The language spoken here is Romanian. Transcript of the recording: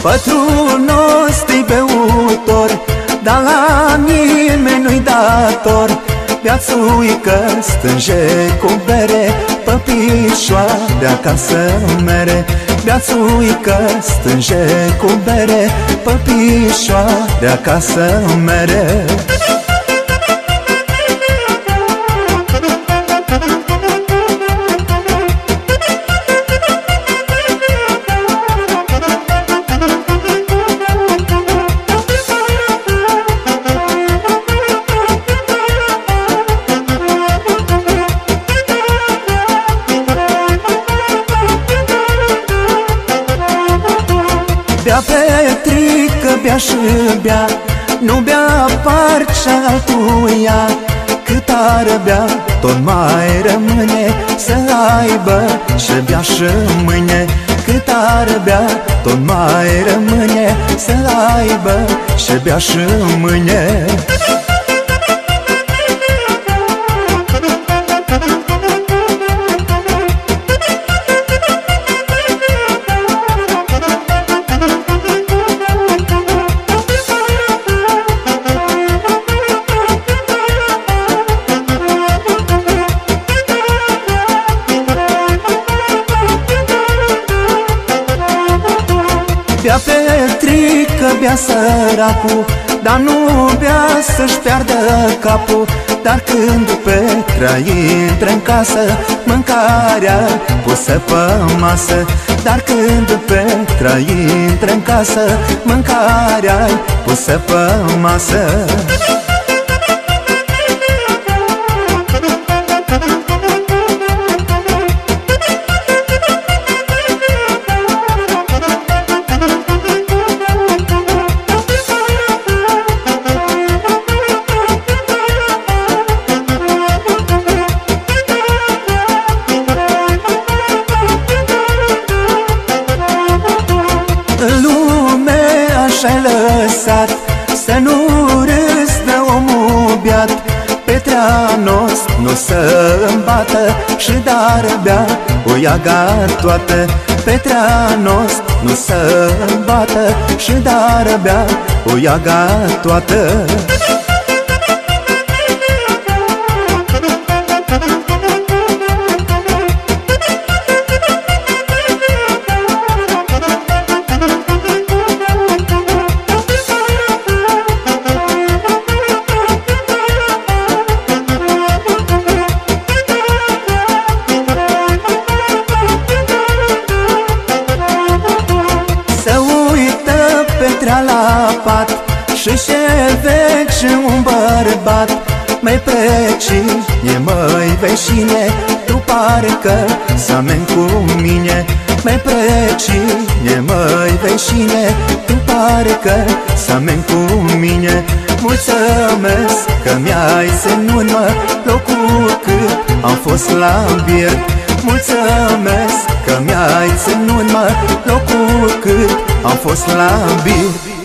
Pătrul nostru-i beutor, dar la nimeni nu-i dator. Beațuică stânge cu bere, pe pișoare acasă mere. Beațuică stânge cu bere, pe pișoare acasă mere. Bea Petrică, bea și bea, nu bea parcea altuia. Cât ar bea, tot mai rămâne, să aibă și bea și mâine. Cât ar bea, tot mai rămâne, să aibă și bea și mâine. Bea Petrică, bea săracul, dar nu bea să-și piardă capul. Dar când Petra intră în casă, mâncarea pusă pe masă. Dar când Petra intră în casă, mâncarea pusă pe masă. Așa-i lăsat să nu râsnă omul beat. Petrea nostru nu să îmbată și dar bea o iaga toată. Petrea nostru nu să îmbată și dar bea o iaga toată. Petrea la pat și-și vece un bărbat. Mai precine, măi veșine, tu parcă s-ameni cu mine. Mai precine, măi veșine, tu parcă s-ameni cu mine. Mulțumesc că mi-ai ținut, mă, locul cât am fost la biert. Mulțumesc că mi-ai ținut, mă, locul cât am fost la bir.